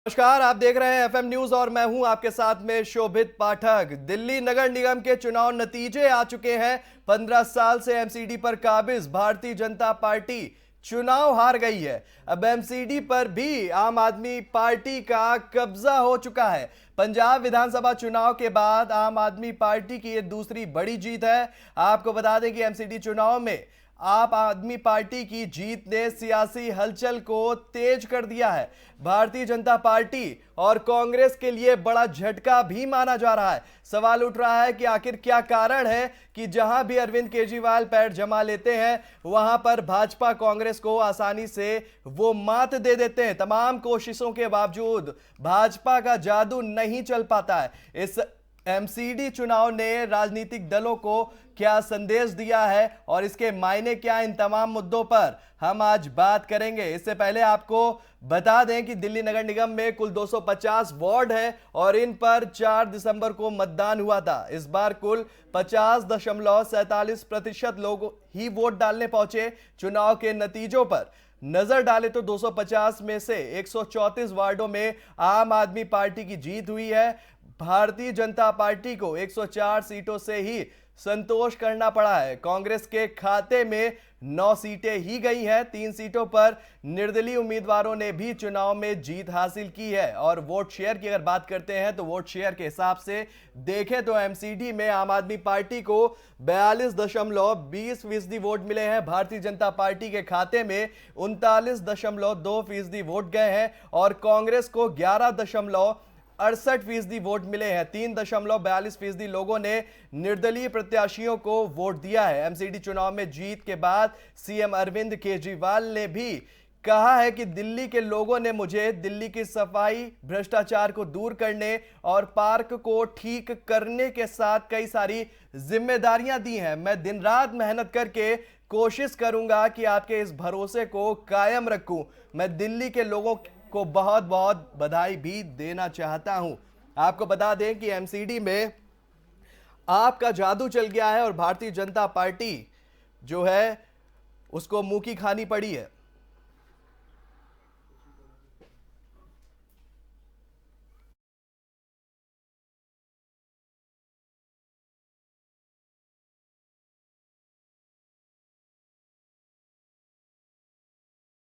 नमस्कार, आप देख रहे हैं एफएम न्यूज और मैं हूं आपके साथ में शोभित पाठक। दिल्ली नगर निगम के चुनाव नतीजे आ चुके हैं। 15 साल से एमसीडी पर काबिज भारतीय जनता पार्टी चुनाव हार गई है। अब एमसीडी पर भी आम आदमी पार्टी का कब्जा हो चुका है। पंजाब विधानसभा चुनाव के बाद आम आदमी पार्टी की यह दूसरी बड़ी जीत है। आपको बता दें कि एमसीडी चुनाव में आप आदमी पार्टी की जीत ने सियासी हलचल को तेज कर दिया है। भारतीय जनता पार्टी और कांग्रेस के लिए बड़ा झटका भी माना जा रहा है। सवाल उठ रहा है कि आखिर क्या कारण है कि जहां भी अरविंद केजरीवाल पैर जमा लेते हैं वहां पर भाजपा कांग्रेस को आसानी से वो मात दे देते हैं। तमाम कोशिशों के बावजूद भाजपा का जादू नहीं चल पाता है। इस एमसीडी चुनाव ने राजनीतिक दलों को क्या संदेश दिया है और इसके मायने क्या, इन तमाम मुद्दों पर हम आज बात करेंगे। इससे पहले आपको बता दें कि दिल्ली नगर निगम में कुल 250 वार्ड है और इन पर 4 दिसंबर को मतदान हुआ था। इस बार कुल 50.47% लोग ही वोट डालने पहुंचे। चुनाव के नतीजों पर नजर डालें तो 250 में से 134 वार्डों में आम आदमी पार्टी की जीत हुई है। भारतीय जनता पार्टी को 104 सीटों से ही संतोष करना पड़ा है। कांग्रेस के खाते में 9 सीटें ही गई हैं। 3 सीटों पर निर्दलीय उम्मीदवारों ने भी चुनाव में जीत हासिल की है। और वोट शेयर की अगर बात करते हैं तो वोट शेयर के हिसाब से देखें तो एमसीडी में आम आदमी पार्टी को 42.20% वोट मिले हैं। भारतीय जनता पार्टी के खाते में 39.2% वोट गए हैं और कांग्रेस को 11.68% वोट मिले हैं। 3.42% लोगों ने निर्दलीय प्रत्याशियों को वोट दिया है। एमसीडी चुनाव में जीत के बाद सीएम अरविंद केजरीवाल ने भी कहा है कि दिल्ली के लोगों ने मुझे दिल्ली की सफाई, भ्रष्टाचार को दूर करने और पार्क को ठीक करने के साथ कई सारी जिम्मेदारियां दी हैं। मैं दिन रात मेहनत करके कोशिश करूंगा कि आपके इस भरोसे को कायम रखूं। मैं दिल्ली के लोगों को बहुत बहुत बधाई भी देना चाहता हूं। आपको बता दें कि एमसीडी में आपका जादू चल गया है और भारतीय जनता पार्टी जो है उसको मुंह की खानी पड़ी है।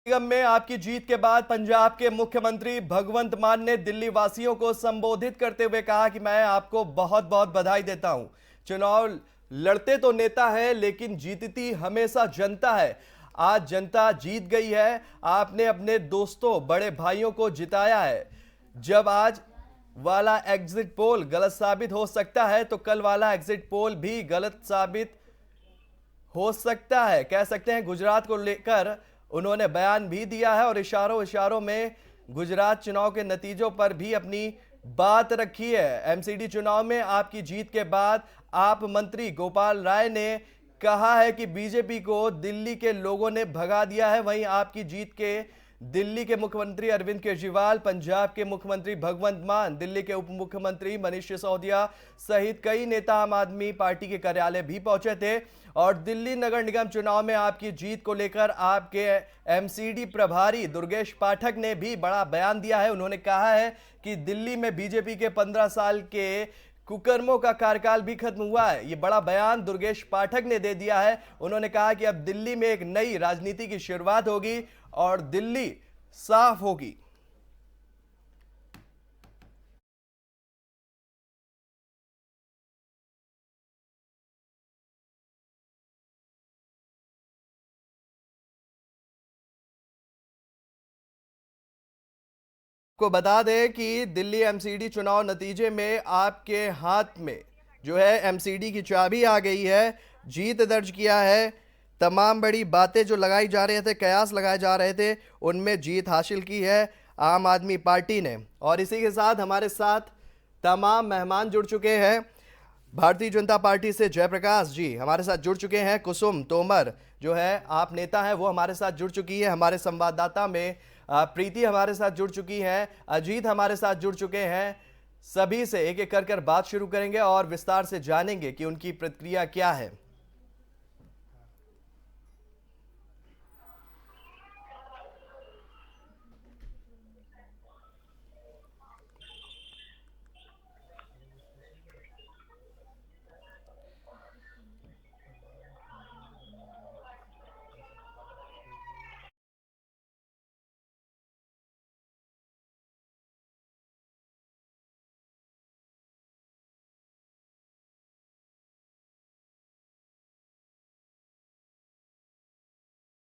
निगम में आपकी जीत के बाद पंजाब के मुख्यमंत्री भगवंत मान ने दिल्ली वासियों को संबोधित करते हुए कहा कि मैं आपको बहुत बहुत बधाई देता हूं। चुनाव लड़ते तो नेता है लेकिन जीतती हमेशा जनता है। आज जनता जीत गई है। आपने अपने दोस्तों, बड़े भाइयों को जिताया है। जब आज वाला एग्जिट पोल गलत साबित हो सकता है तो कल वाला एग्जिट पोल भी गलत साबित हो सकता है। कह सकते हैं गुजरात को लेकर उन्होंने बयान भी दिया है और इशारों इशारों में गुजरात चुनाव के नतीजों पर भी अपनी बात रखी है। एमसीडी चुनाव में आपकी जीत के बाद आप मंत्री गोपाल राय ने कहा है कि बीजेपी को दिल्ली के लोगों ने भगा दिया है। वहीं आपकी जीत के दिल्ली के मुख्यमंत्री अरविंद केजरीवाल, पंजाब के मुख्यमंत्री भगवंत मान, दिल्ली के उप मुख्यमंत्री मनीष सिसोदिया सहित कई नेता आम आदमी पार्टी के कार्यालय भी पहुंचे थे। और दिल्ली नगर निगम चुनाव में आपकी जीत को लेकर आपके एमसीडी प्रभारी दुर्गेश पाठक ने भी बड़ा बयान दिया है। उन्होंने कहा है कि दिल्ली में बीजेपी के 15 साल के कुकर्मों का कार्यकाल भी खत्म हुआ है। यह बड़ा बयान दुर्गेश पाठक ने दे दिया है। उन्होंने कहा कि अब दिल्ली में एक नई राजनीति की शुरुआत होगी और दिल्ली साफ होगी। को बता दें कि दिल्ली एमसीडी चुनाव नतीजे में आपके हाथ में जो है एमसीडी की चाबी आ गई है। जीत दर्ज किया है। तमाम बड़ी बातें जो लगाई जा रहे थे, कयास लगाए जा रहे थे, उनमें जीत हासिल की है आम आदमी पार्टी ने। और इसी के साथ हमारे साथ तमाम मेहमान जुड़ चुके हैं। भारतीय जनता पार्टी से जयप्रकाश जी हमारे साथ जुड़ चुके हैं। कुसुम तोमर जो है आप नेता हैं वो हमारे साथ जुड़ चुकी है। हमारे संवाददाता में प्रीति हमारे साथ जुड़ चुकी हैं। अजीत हमारे साथ जुड़ चुके हैं। सभी से एक एक कर बात शुरू करेंगे और विस्तार से जानेंगे कि उनकी प्रतिक्रिया क्या है।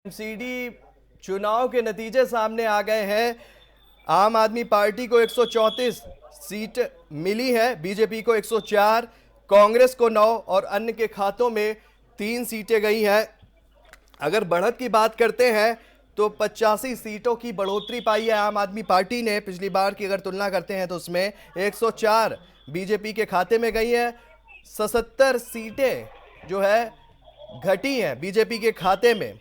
एमसीडी चुनाव के नतीजे सामने आ गए हैं। आम आदमी पार्टी को 134 सीट मिली है, बीजेपी को 104, कांग्रेस को 9 और अन्य के खातों में 3 सीटें गई हैं। अगर बढ़त की बात करते हैं तो 85 सीटों की बढ़ोतरी पाई है आम आदमी पार्टी ने। पिछली बार की अगर तुलना करते हैं तो उसमें 104 बीजेपी के खाते में गई है, 77 सीटें जो है घटी हैं बीजेपी के खाते में।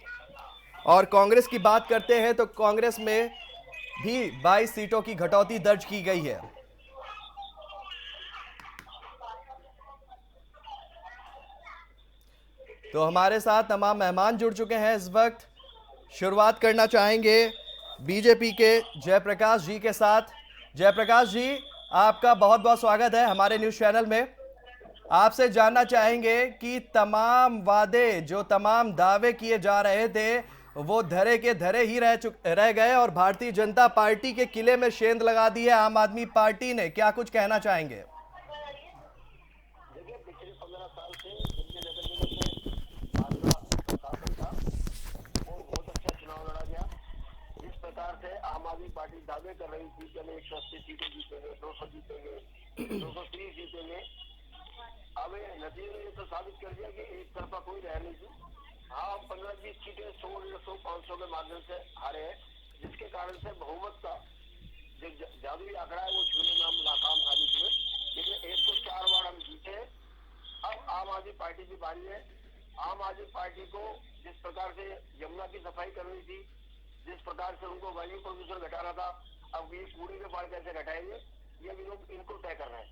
और कांग्रेस की बात करते हैं तो कांग्रेस में भी 22 सीटों की घटौती दर्ज की गई है। तो हमारे साथ तमाम मेहमान जुड़ चुके हैं इस वक्त। शुरुआत करना चाहेंगे बीजेपी के जयप्रकाश जी के साथ। जयप्रकाश जी, आपका बहुत बहुत स्वागत है हमारे न्यूज चैनल में। आपसे जानना चाहेंगे कि तमाम वादे, जो तमाम दावे किए जा रहे थे, वो धरे के धरे ही रह गए और भारतीय जनता पार्टी के किले में सेंध लगा दी है आम आदमी पार्टी ने। क्या कुछ कहना चाहेंगे? देखिए, पिछले 15 साल से दिल्ली नगर निगम में आपका शासन था और बहुत अच्छा चुनाव लड़ा गया। जिस प्रकार से आम आदमी पार्टी दावे कर रही थी कि हमें 180 सीटें जीतेंगे, 200 जीतेंगे, 230 जीतेंगे, अब नतीजे ने तो साबित कर दिया कि एक तरफा कोई रह नहीं थी। हाँ, हम 15-20 सीटें 100, 150, 500 के माध्यम से हारे हैं, जिसके कारण से बहुमत का जो जादुई आंकड़ा है वो छूने में हम नाकाम साबित हुए। लेकिन 104 बार हम जीते। अब आम आदमी पार्टी की बारी है। आम आदमी पार्टी को जिस प्रकार से यमुना की सफाई करनी थी, जिस प्रकार से उनको वायु प्रदूषण घटाना था, अब ये कूड़े के पार कैसे घटाएंगे, ये भी लोग इनको तय कर रहे हैं।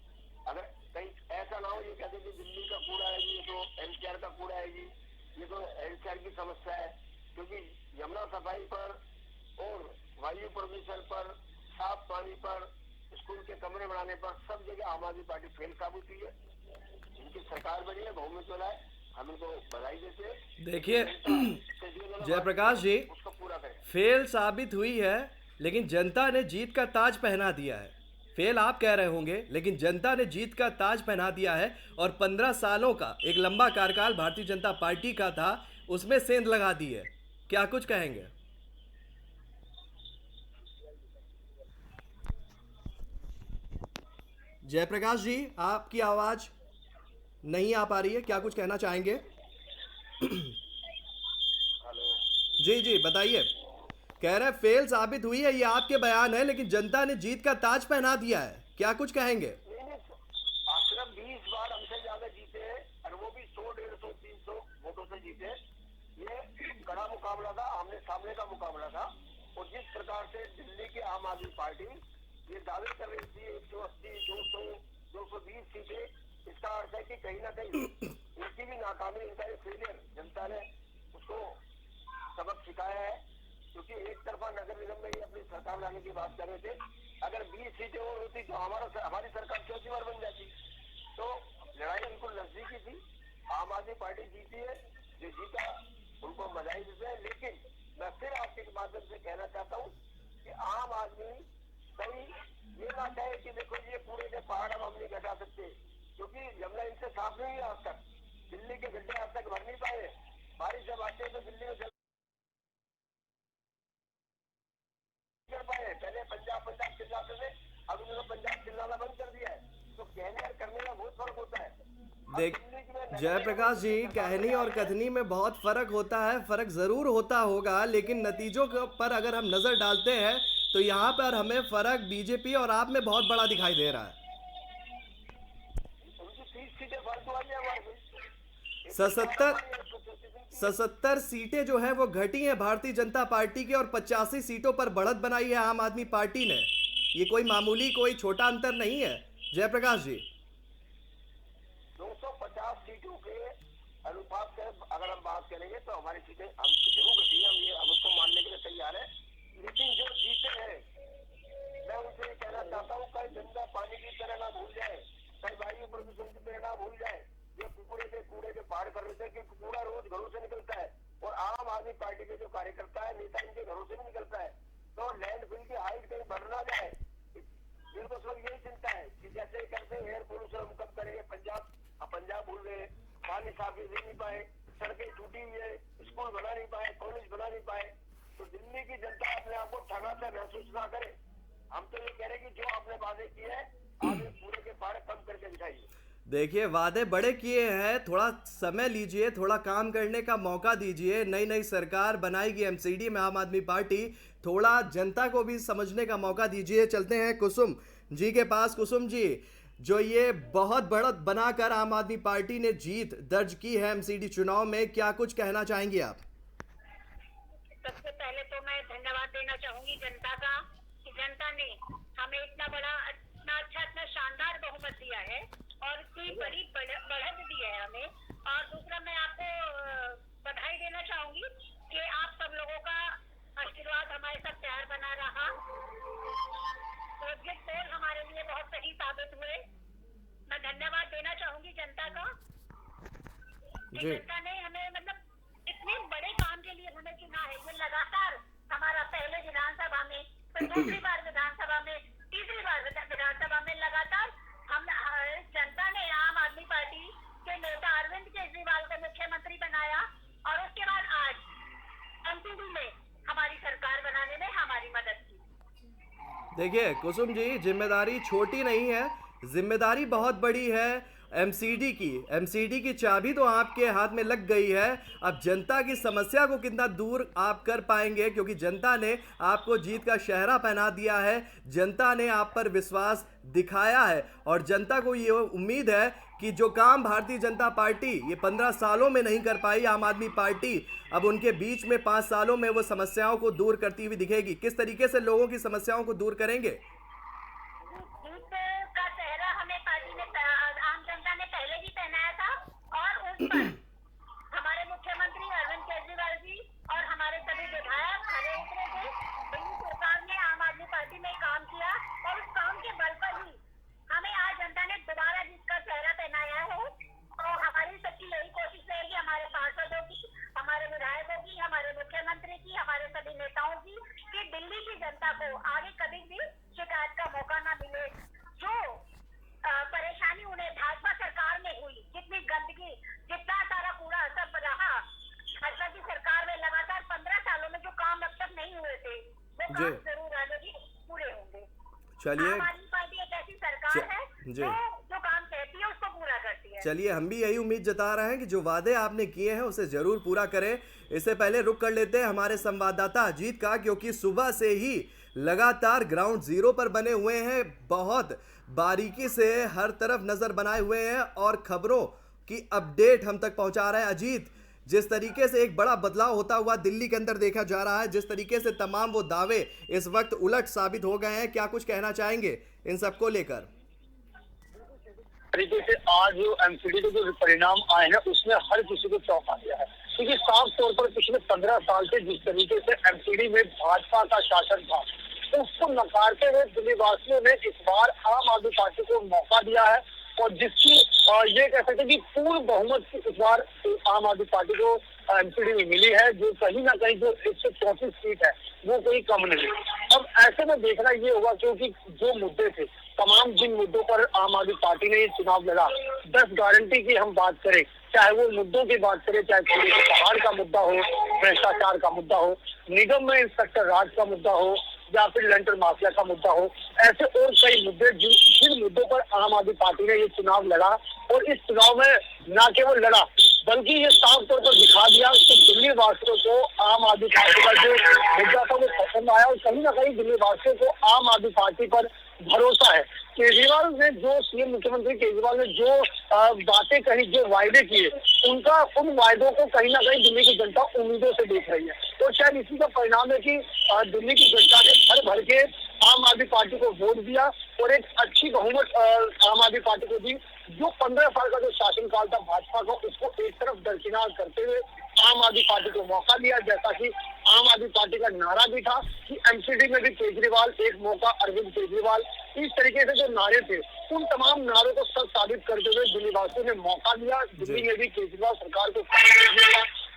अगर कहीं ऐसा ना हो ये कहते कि दिल्ली का कूड़ा है, ये तो एनसीआर का कूड़ा है, ये तो एनसीआर की समस्या है, क्योंकि यमुना सफाई पर और वायु प्रदूषण पर, साफ पानी पर, स्कूल के कमरे बनाने पर सब जगह आम आदमी पार्टी फेल साबित हुई है। इनकी सरकार बनी है, बहुमत वाला है, हम इनको बधाई देते हैं। देखिए जयप्रकाश जी, उसको पूरा करें। फेल साबित हुई है लेकिन जनता ने जीत का ताज पहना दिया है। फेल आप कह रहे होंगे लेकिन जनता ने जीत का ताज पहना दिया है और 15 सालों का एक लंबा कार्यकाल भारतीय जनता पार्टी का था, उसमें सेंध लगा दी है। क्या कुछ कहेंगे? जयप्रकाश जी, आपकी आवाज नहीं आ पा रही है, क्या कुछ कहना चाहेंगे? हेलो, जी जी बताइए। कह रहे फेल साबित हुई है, ये आपके बयान है, लेकिन जनता ने जीत का ताज पहना दिया है। क्या कुछ कहेंगे? सिर्फ 20 बार हमसे ज्यादा जीते हैं और वो भी 100, 150, 300 वोटों से जीते। ये कड़ा मुकाबला था, आमने सामने का मुकाबला था। और जिस प्रकार से दिल्ली की आम आदमी पार्टी ये दावे कर रही थी 180, 200, 220 सीटें, इसका अर्थ है कि कहीं ना कहीं इनकी भी नाकामी, इनका ये फेलियर जनता ने उसको सबक सिखाया है। क्योंकि एक तरफा नगर निगम में ही अपनी सरकार लाने की बात कर रहे थे। अगर 20 सीटें और होती तो हमारी सरकार चौथी बार बन जाती। तो लड़ाई बिल्कुल नजदीकी थी। आम आदमी पार्टी जीती है, जो जीता उनको बधाई देते हैं। लेकिन मैं फिर आपके माध्यम से कहना चाहता हूँ कि आम आदमी कहीं ये ना चाहे कि देखो ये कूड़े के पहाड़ हम नहीं घटा सकते, क्योंकि यमुना इनसे साफ नहीं है आज तक। दिल्ली के गड्ढे आज तक भर नहीं पाए। बारिश जब आते हैं तो दिल्ली में कर पाए। पहले पंजाब चिल्लाते थे, अब उन्होंने पंजाब चिल्लाना बंद कर दिया है। तो कहने और करने में बहुत फर्क होता है। देख जयप्रकाश जी, कहनी और कथनी में बहुत फर्क होता है, फर्क जरूर होता होगा, लेकिन नतीजों पर अगर हम नजर डालते हैं तो यहाँ पर हमें फर्क बीजेपी और आप में बहुत बड़ा दिखाई दे रहा है। 77 सीटें जो है वो घटी हैं भारतीय जनता पार्टी की और 85 सीटों पर बढ़त बनाई है आम आदमी पार्टी ने। ये कोई मामूली, कोई छोटा अंतर नहीं है जयप्रकाश जी। 250 सीटों के अनुपात से अगर हम बात करेंगे तो हमारी सीटें हम जरूर घटी है, हम उसको मानने के लिए तैयार है। लेकिन जो जीते हैं, मैं उनसे ये कहना चाहता हूँ, कहीं गंदा पानी की तरह ना भूल जाए, कहीं वायु प्रदूषण की तरह ना भूल जाए। ये कूड़े के पार कर रहे थे कि कूड़ा रोज घरों से निकलता है और आम आदमी पार्टी के जो कार्यकर्ता है, नेता, इनके घरों से भी निकलता है। तो लैंडफिल की हाइट कहीं बढ़ ना जाए, इनको सब यही चिंता है कि जैसे करते एयर पोल्यूशन हम कब करेंगे। पंजाब भूल गए, पानी साफ नहीं पाए, सड़कें टूटी हुई है, स्कूल बना नहीं पाए, कॉलेज बना नहीं पाए। तो दिल्ली की जनता अपने आप को ठगा सा महसूस ना करे। हम तो ये कह रहे हैं कि जो आपने वादे किए हैं आप ये पूरे के बारे कम करके दिखाइए। देखिए, वादे बड़े किए हैं, थोड़ा समय लीजिए, थोड़ा काम करने का मौका दीजिए। नई नई सरकार बनाएगी एमसीडी में आम आदमी पार्टी, थोड़ा जनता को भी समझने का मौका दीजिए। चलते हैं कुसुम जी के पास। कुसुम जी, जो ये बहुत बढ़त बनाकर आम आदमी पार्टी ने जीत दर्ज की है एमसीडी चुनाव में, क्या कुछ कहना चाहेंगे आप? सबसे पहले तो मैं धन्यवाद देना चाहूंगी जनता का कि जनता ने हमें इतना बड़ा, इतना अच्छा, इतना शानदार बहुमत दिया है और इतनी बड़ी बढ़त दी है हमें। और दूसरा मैं आपको बधाई देना चाहूंगी कि आप सब लोगों का आशीर्वाद हमारे साथ प्यार बना रहा। प्रोजेक्ट पोल हमारे लिए बहुत सही साबित हुए। मैं धन्यवाद देना चाहूंगी जनता का कि जनता ने हमें मतलब इतने बड़े काम के लिए हमें चुना है। ये लगातार हमारा पहले विधानसभा में, फिर दूसरी बार विधानसभा में, तीसरी बार विधानसभा में लगातार हम जनता ने आम आदमी पार्टी के नेता अरविंद केजरीवाल को मुख्यमंत्री बनाया और उसके बाद आज एमसीडी में हमारी सरकार बनाने में हमारी मदद की। देखिए कुसुम जी, जिम्मेदारी छोटी नहीं है, जिम्मेदारी बहुत बड़ी है। एमसीडी की चाबी तो आपके हाथ में लग गई है। अब जनता की समस्या को कितना दूर आप कर पाएंगे, क्योंकि जनता ने आपको जीत का शहरा पहना दिया है, जनता ने आप पर विश्वास दिखाया है और जनता को ये उम्मीद है कि जो काम भारतीय जनता पार्टी ये 15 सालों में नहीं कर पाई आम आदमी पार्टी, अब उनके बीच में 5 सालों में वो समस्याओं को दूर करती हुई दिखेगी। किस तरीके से लोगों की समस्याओं को दूर करेंगे? का चेहरा हमें पार्टी ने, आम जनता ने पहले भी पहनाया था और उस पर हमारे मुख्यमंत्री अरविंद केजरीवाल जी और हमारे सभी विधायक खड़े उतरे थे। दिल्ली सरकार ने आम आदमी पार्टी में काम किया और उस काम के बल पर ही हमें आज जनता ने दोबारा जिसका चेहरा पहनाया है। और हमारी सबकी यही कोशिश रहेगी, हमारे पार्षदों की, हमारे विधायकों की, हमारे मुख्यमंत्री की, हमारे सभी नेताओं की, कि दिल्ली की जनता को आगे कभी भी शिकायत का मौका ना मिले। जो परेशानी उन्हें भाजपा सरकार में हुई, जितनी गंदगी, जितना सारा कूड़ा सब रहा भाजपा की सरकार में, लगातार 15 सालों में जो काम अब तक नहीं हुए थे वो काम जरूर आगे भी पूरे होंगे। चलिए, आम आदमी पार्टी एक ऐसी सरकार है जो काम कहती है उसको पूरा करती है। चलिए, हम भी यही उम्मीद जता रहे हैं कि जो वादे आपने किए हैं उसे जरूर पूरा करें। इससे पहले रुक कर लेते हैं हमारे संवाददाता अजीत का, क्योंकि सुबह से ही लगातार ग्राउंड जीरो पर बने हुए हैं, बहुत बारीकी से हर तरफ नजर बनाए हुए हैं और खबरों की अपडेट हम तक पहुंचा रहे हैं। अजीत, जिस तरीके से एक बड़ा बदलाव होता हुआ दिल्ली के अंदर देखा जा रहा है, जिस तरीके से तमाम वो दावे इस वक्त उलट साबित हो गए हैं, क्या कुछ कहना चाहेंगे इन सबको लेकर? तरीके से आज जो एमसीडी के जो परिणाम आए हैं उसमें हर किसी को चौंका दिया है, क्योंकि साफ तौर पर पिछले 15 साल से जिस तरीके से एमसीडी में भाजपा का शासन था उसको नकारते हुए दिल्ली वासियों ने इस बार आम आदमी पार्टी को मौका दिया है और जिसकी ये कह सकते हैं कि पूर्ण बहुमत इस बार आम आदमी पार्टी को एमसीडी में मिली है, जो कहीं ना कहीं जो 134 सीट है वो कोई कम नहीं। अब ऐसे में देखना ये होगा, क्योंकि जो मुद्दे थे, तमाम जिन मुद्दों पर आम आदमी पार्टी ने ये चुनाव लड़ा, 10 गारंटी की हम बात करें, चाहे वो मुद्दों की बात करें, चाहे पहाड़ का मुद्दा हो, भ्रष्टाचार का मुद्दा हो, निगम में इंस्पेक्टर राज का मुद्दा हो या फिर लेंटर माफिया का मुद्दा हो, ऐसे और कई मुद्दे जिन मुद्दों पर आम आदमी पार्टी ने ये चुनाव लड़ा और इस चुनाव में न केवल लड़ा बल्कि ये साफ तौर पर दिखा दिया कि दिल्ली वासियों को आम आदमी पार्टी का जो मुद्दा था वो पसंद आया और कहीं ना कहीं दिल्ली वासियों को आम आदमी पार्टी पर भरोसा है। केजरीवाल ने जो सीएम मुख्यमंत्री केजरीवाल ने जो बातें कही, जो वायदे किए, उन वायदों को कहीं ना कहीं दिल्ली की जनता उम्मीदों से देख रही है और शायद इसी का परिणाम है कि दिल्ली की जनता ने भर भर के आम आदमी पार्टी को वोट दिया और एक अच्छी बहुमत आम आदमी पार्टी को दी। जो 15 साल का जो शासनकाल था भाजपा का, उसको एक तरफ दरकिनार करते हुए आम आदमी पार्टी को मौका दिया, जैसा कि आम आदमी पार्टी का नारा भी था कि एमसीडी में भी केजरीवाल, एक मौका अरविंद केजरीवाल। इस तरीके से जो नारे थे उन तमाम नारों को सच साबित करते हुए दिल्ली वासियों ने मौका दिया, दिल्ली में भी केजरीवाल सरकार को।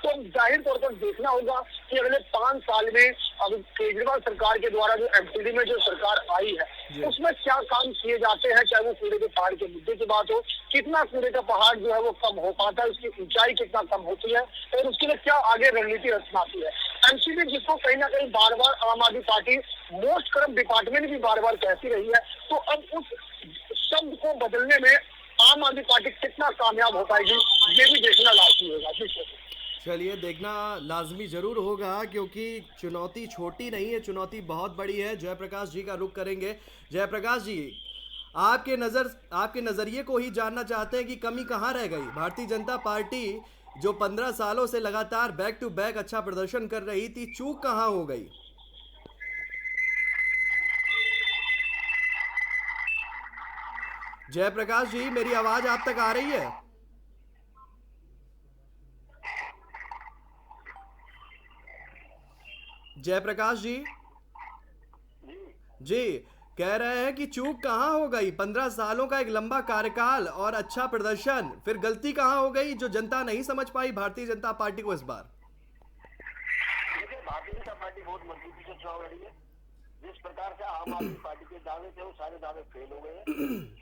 तो तो जाहिर तौर पर देखना होगा कि अगले 5 साल में अब केजरीवाल सरकार के द्वारा जो एमसीडी में जो सरकार आई है उसमें क्या काम किए जाते हैं, चाहे वो कूड़े के पहाड़ के मुद्दे की बात हो, कितना कूड़े का पहाड़ जो है वो कम हो पाता है, उसकी ऊंचाई कितना कम होती है और उसके लिए क्या आगे रणनीति रचनाती है। एमसीडी जिसको कहीं ना कहीं बार बार आम आदमी पार्टी मोस्ट करप्ट डिपार्टमेंट भी बार बार कहती रही है, तो अब उस शब्द को बदलने में आम आदमी पार्टी कितना कामयाब हो पाएगी ये भी देखना लाजमी होगा। चलिए, देखना लाजमी जरूर होगा, क्योंकि चुनौती छोटी नहीं है, चुनौती बहुत बड़ी है। जयप्रकाश जी का रुख करेंगे। जयप्रकाश जी, आपके नज़रिए को ही जानना चाहते हैं कि कमी कहाँ रह गई। भारतीय जनता पार्टी जो 15 सालों से लगातार बैक टू बैक अच्छा प्रदर्शन कर रही थी, चूक कहाँ हो गई? जयप्रकाश जी, मेरी आवाज आप तक आ रही है? जयप्रकाश जी जी कह रहे हैं कि चूक कहाँ हो गई? 15 सालों का एक लंबा कार्यकाल और अच्छा प्रदर्शन, फिर गलती कहाँ हो गई जो जनता नहीं समझ पाई भारतीय जनता पार्टी को इस बार? देखिए, भारतीय जनता पार्टी बहुत मजबूती से चुनाव लड़ी है। जिस प्रकार से आम आदमी पार्टी के दावे थे वो सारे दावे फेल हो गए हैं।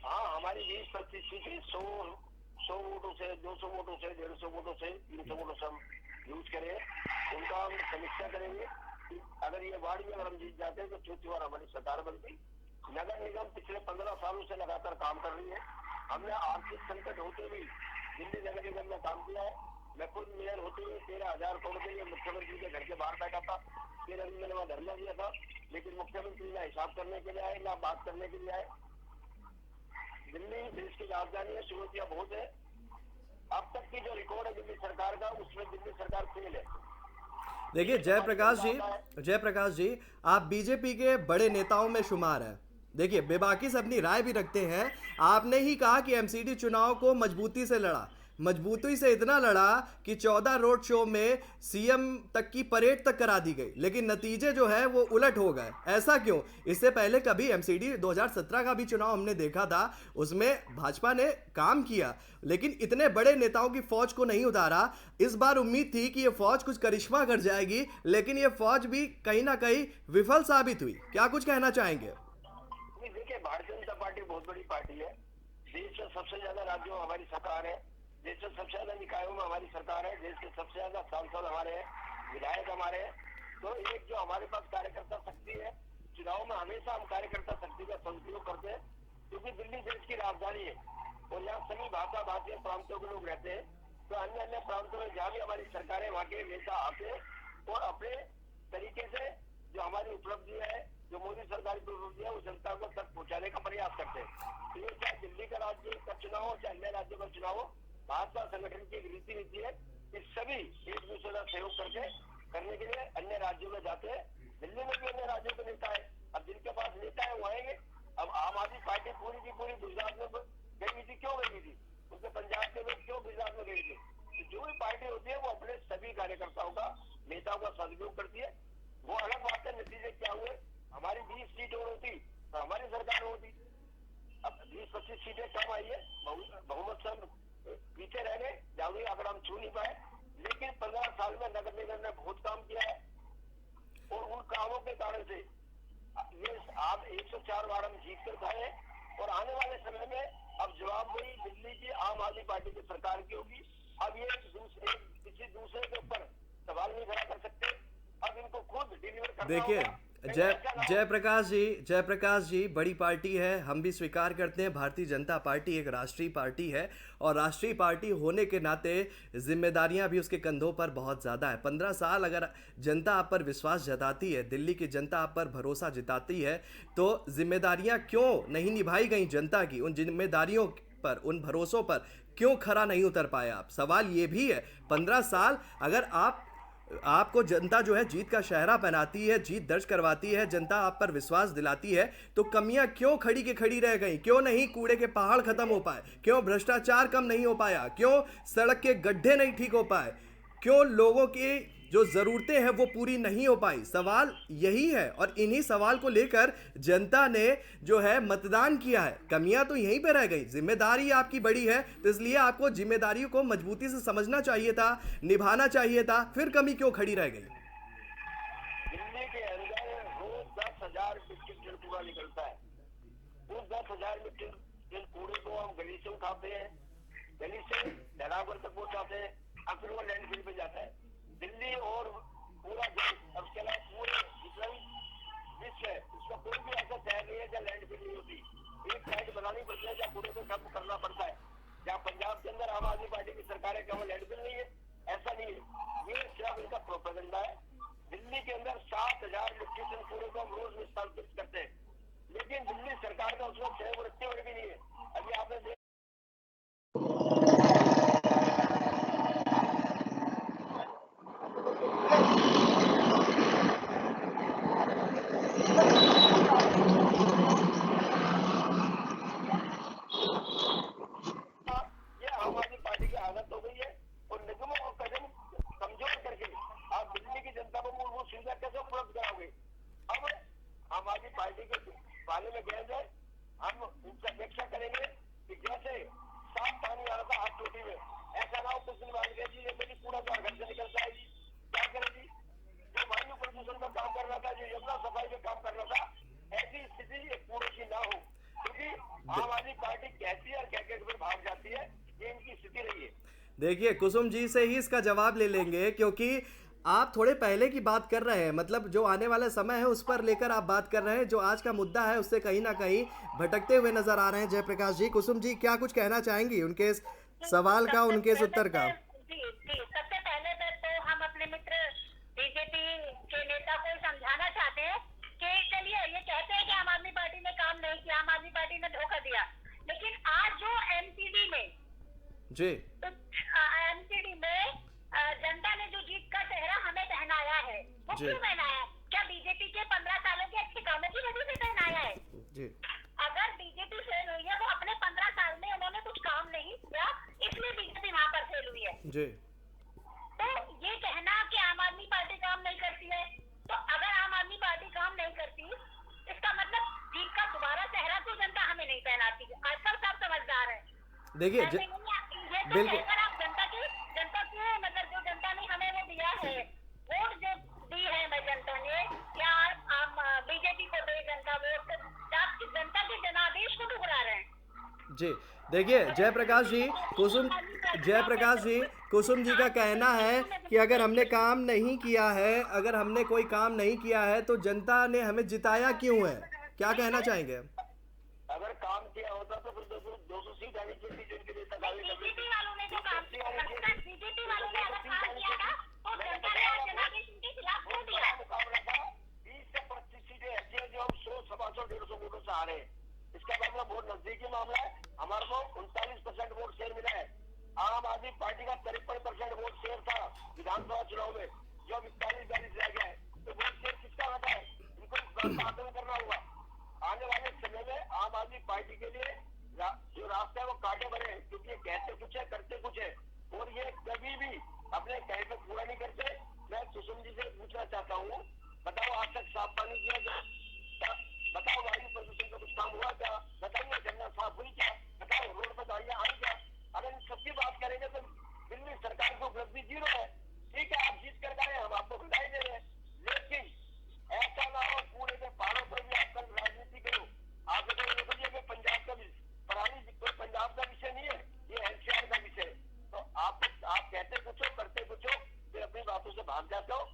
हाँ, हमारी 20-25 सीटें 100 वोटों से, 200 वोटों से, 150 वोटों से, 300 वोटों से हम यूज करें, उनका हम समीक्षा करेंगे। अगर ये वार्ड में अगर हम जीत जाते हैं तो चौथी बार हमारी सरकार बनती। नगर निगम पिछले 15 सालों से लगातार काम कर रही है। हमने आर्थिक संकट होते हुए दिल्ली नगर निगम में काम किया है। मैं खुद मेयर होते हुए 13,000 करोड़ के लिए मुख्यमंत्री के घर के बाहर बैठा था। 13 दिन मैंने वहाँ धरना दिया था, लेकिन मुख्यमंत्री ना हिसाब करने के लिए आए, ना बात करने के लिए आए। दिल्ली देश की राजधानी है, चुनौतियां बहुत है। अब तक की जो रिकॉर्ड है दिल्ली सरकार का, उसमें दिल्ली सरकार फेल है। देखिए जयप्रकाश जी, आप बीजेपी के बड़े नेताओं में शुमार हैं। देखिए, बेबाकी से अपनी राय भी रखते हैं। आपने ही कहा कि एमसीडी चुनाव को मजबूती से लड़ा, मजबूती से इतना लड़ा कि 14 रोड शो में सीएम तक की परेड तक करा दी गई, लेकिन नतीजे जो है वो उलट हो गए। ऐसा क्यों? इससे पहले कभी एमसीडी 2017 का भी चुनाव हमने देखा था, उसमें भाजपा ने काम किया, लेकिन इतने बड़े नेताओं की फौज को नहीं उतारा। इस बार उम्मीद थी कि ये फौज कुछ करिश्मा कर जाएगी, लेकिन ये फौज भी कहीं ना कहीं विफल साबित हुई। क्या कुछ कहना चाहेंगे? देखिए, भारतीय जनता पार्टी बहुत बड़ी पार्टी है। देश में सबसे ज्यादा राज्यों में हमारी सरकार है, देश में सबसे ज्यादा निकायों में हमारी सरकार है, देश के सबसे ज्यादा सांसद हमारे हैं, विधायक हमारे हैं। तो एक जो हमारे पास कार्यकर्ता शक्ति है, चुनाव में हमेशा हम कार्यकर्ता शक्ति का सदुपयोग करते हैं, क्योंकि दिल्ली देश की राजधानी है और यहाँ सभी भाषा भाषी प्रांतों के लोग रहते हैं। तो अन्य अन्य प्रांतों में जहाँ भी हमारी सरकार है, वहाँ के नेता आते हैं और अपने तरीके से जो हमारी उपलब्धि है, जो मोदी सरकार की उपलब्धि है, वो जनता को तक पहुँचाने का प्रयास करते हैं। तो ये चाहे दिल्ली का राज्य का चुनाव हो, चाहे अन्य राज्यों का चुनाव हो, भाजपा संगठन की एक रीति नीति है कि सभी एक दूसरे का सहयोग करके करने के लिए अन्य राज्यों में जाते हैं। दिल्ली में भी अन्य राज्यों के नेता है, अब जिनके पास नेता है वो आएंगे। अब आम आदमी पार्टी पूरी की पूरी गुजरात में गई थी, क्यों गई थी? उनके पंजाब के लोग क्यों गुजरात में गए थे? तो जो भी पार्टी होती है वो अपने सभी कार्यकर्ताओं का, नेताओं का सदुपयोग करती है। वो अलग बात है नतीजे क्या हुए। हमारी 20 सीट और होती तो हमारी सरकार होती। अब 20-25 सीटें कम आई है, बहुमत से पीछे रह गए, जाऊंगी अगर हम छू नहीं पाए। लेकिन 15 साल में नगर निगम ने बहुत काम किया है और उन कामों के कारण से ये आप 104 वार्ड हम जीत कर खाए हैं। और आने वाले समय में अब जवाब वही दिल्ली की आम आदमी पार्टी की सरकार की होगी। अब ये किसी दूसरे के ऊपर सवाल नहीं खड़ा कर सकते, अब इनको खुद डिलीवर करना देखिए होगा। जयप्रकाश जी, बड़ी पार्टी है, हम भी स्वीकार करते हैं। भारतीय जनता पार्टी एक राष्ट्रीय पार्टी है और राष्ट्रीय पार्टी होने के नाते जिम्मेदारियां भी उसके कंधों पर बहुत ज़्यादा है। 15 साल अगर जनता आप पर विश्वास जताती है, दिल्ली की जनता आप पर भरोसा जताती है, तो जिम्मेदारियां क्यों नहीं निभाई गई जनता की? उन जिम्मेदारियों पर, उन भरोसों पर क्यों खरा नहीं उतर पाए आप? सवाल ये भी है। 15 साल अगर आपको जनता जो है जीत का शहरा पहनाती है, जीत दर्ज करवाती है, जनता आप पर विश्वास दिलाती है, तो कमियां क्यों खड़ी के खड़ी रह गई? क्यों नहीं कूड़े के पहाड़ खत्म हो पाए? क्यों भ्रष्टाचार कम नहीं हो पाया? क्यों सड़क के गड्ढे नहीं ठीक हो पाए? क्यों लोगों की जो ज़रूरतें हैं वो पूरी नहीं हो पाई। सवाल यही है और इन्हीं सवाल को लेकर जनता ने जो है मतदान किया है। कमियां तो यहीं पे रह गई, जिम्मेदारी आपकी बड़ी है, तो इसलिए आपको जिम्मेदारियों को मजबूती से समझना चाहिए था, निभाना चाहिए था। फिर कमी क्यों खड़ी रह गई? दिल्ली के अंदर रोज 10,000 मीट्रिक टन कूड़ा निकलता है। उस 10,000 मीट्रिक टन कूड़े को हम गली से उठाते हैं, गली से ढलावर तक पहुंचाते हैं, फिर वो लैंडफिल पे जाता है। दिल्ली और पूरा देश, अब चला पूरे जितना भी विश्व है, उसका कोई भी ऐसा शहर नहीं है जहाँ लैंडफिल नहीं होती। एक साइड बनानी पड़ती है जहाँ कूड़े को खत्म करना पड़ता है। जहाँ पंजाब के अंदर आम आदमी पार्टी की सरकार है, क्या वो लैंडफिल नहीं है? ऐसा नहीं है, ये सिर्फ इनका प्रोपेगेंडा है। दिल्ली के अंदर 7,000 मीट्रिक टन कूड़े को हम रोज विस्थापित करते हैं, लेकिन दिल्ली सरकार का उसमें छह वृत्ति भी नहीं है। अभी आपने ये आम आदमी पार्टी की आदत हो गई है और निगमों और कदम कमजोर करके आप दिल्ली की जनता को मूलभूत सुविधा कैसे उपलब्ध कराओगे? अब आम आदमी पार्टी के बारे में कह जाए, हम उनसे अपेक्षा करेंगे कि जैसे साफ पानी आ रहा था हाथ टोटी में, ऐसा ना हो कुछ दिन बाद जी ये मेरी कूड़ा तो घर से निकलता है जी, क्या करेगी? जो वायु प्रदूषण में काम कर रहा था, जो यमुना सफाई में काम कर रहा था, ऐसी स्थिति एक कूड़े की ना हो, क्योंकि आम आदमी पार्टी कहती है और कह के फिर भाग जाती है। ये इनकी स्थिति रही है। देखिए, कुसुम जी से ही इसका जवाब ले लेंगे, क्योंकि आप थोड़े पहले की बात कर रहे हैं, मतलब जो आने वाला समय है उस पर लेकर आप बात कर रहे हैं। जो आज का मुद्दा है उससे कहीं ना कहीं भटकते हुए नजर आ रहे हैं जयप्रकाश जी। कुसुम जी क्या कुछ कहना चाहेंगी उनके इस सवाल का, उनके इस उत्तर का? जी जी, सबसे पहले तो हम अपने मित्र बीजेपी के नेता को समझाना चाहते हैं कि चलिए, ये कहते हैं कि आम आदमी पार्टी ने काम नहीं किया, आम आदमी पार्टी ने धोखा दिया, लेकिन आज जो एमसीडी में जी एमसीडी में जनता ने जो जीत का चेहरा हमें पहनाया है, वो जी। क्यों पहनाया? क्या बीजेपी के 15 सालों के अच्छे कामों की वजह से पहनाया है? जी अगर बीजेपी फेल हुई है, वो अपने 15 साल में उन्होंने कुछ काम नहीं किया, इसलिए बीजेपी वहां पर फेल हुई है। जी तो ये कहना कि आम आदमी पार्टी काम नहीं करती है, तो अगर आम आदमी पार्टी काम नहीं करती, इसका मतलब जीत का दोबारा चेहरा तो जनता हमें नहीं पहनाती। आजकल सब समझदार है। देखिए ऐसे नहीं है, ये तो बिल्कुल। कहकर आप जनता की मतलब जो जनता ने हमें वो दिया है, वोट जो दी है जनता ने, या आप बीजेपी को दे जनता वोट, तो आप जनता के जनादेश को ठुकरा रहे हैं। जी देखिए, जयप्रकाश जी कुसुम जी का कहना है कि अगर हमने काम नहीं किया है, अगर हमने कोई काम नहीं किया है तो जनता ने हमें जिताया क्यों है? क्या कहना चाहेंगे? अगर काम किया होता तो फिर 200 सीट आनी चाहिए जो इनके नेता दावे कर रहे बीजेपी वालों ने जो काम किया, बीजेपी वालों ने अगर काम किया था तो जनता ने आज जनादेश उनके खिलाफ क्यों दिया? मुकाबला था। 20 से 25 सीटें ऐसी हैं जो हम 100, 125, 150 वोटों से आ रहे हैं। इसका मतलब बहुत नजदीकी मामला है। हमारे को 39% वोट शेयर मिला है। आम आदमी पार्टी का 53% वोट शेयर था विधानसभा चुनाव में, जो 41-42 रह गया है। तो वोट शेयर किसका होता है? इनको आकलन करना होगा। आने वाले समय में आम आदमी पार्टी के लिए जो रास्ता है वो कांटे भरे हैं, क्योंकि ये कहते कुछ है करते कुछ है, और ये कभी भी अपने कहे पे पूरा नहीं करते। मैं कुसुम जी से पूछना चाहता हूँ, बताओ आज तक साफ पानी दिया क्या? बताओ वायु प्रदूषण का कुछ काम हुआ क्या? बताइए गंगा साफ हुई क्या? बताओ रोड पर गाड़ियां आई क्या? अगर इन सबकी बात करेंगे तो दिल्ली सरकार की उपलब्धि 0 है। ठीक है, आप जीत कर गए, हम आपको बधाई दे रहे हैं, लेकिन ऐसा ना हो पूरे के पहाड़ों पर भी आप कल राजनीति करो। आप ये पंजाब का पंजाब का विषय नहीं है, ये एनसीआर का विषय है। तो आप कहते कुछ हो करते कुछ हो, फिर अपनी बातों से भाग जाते हो।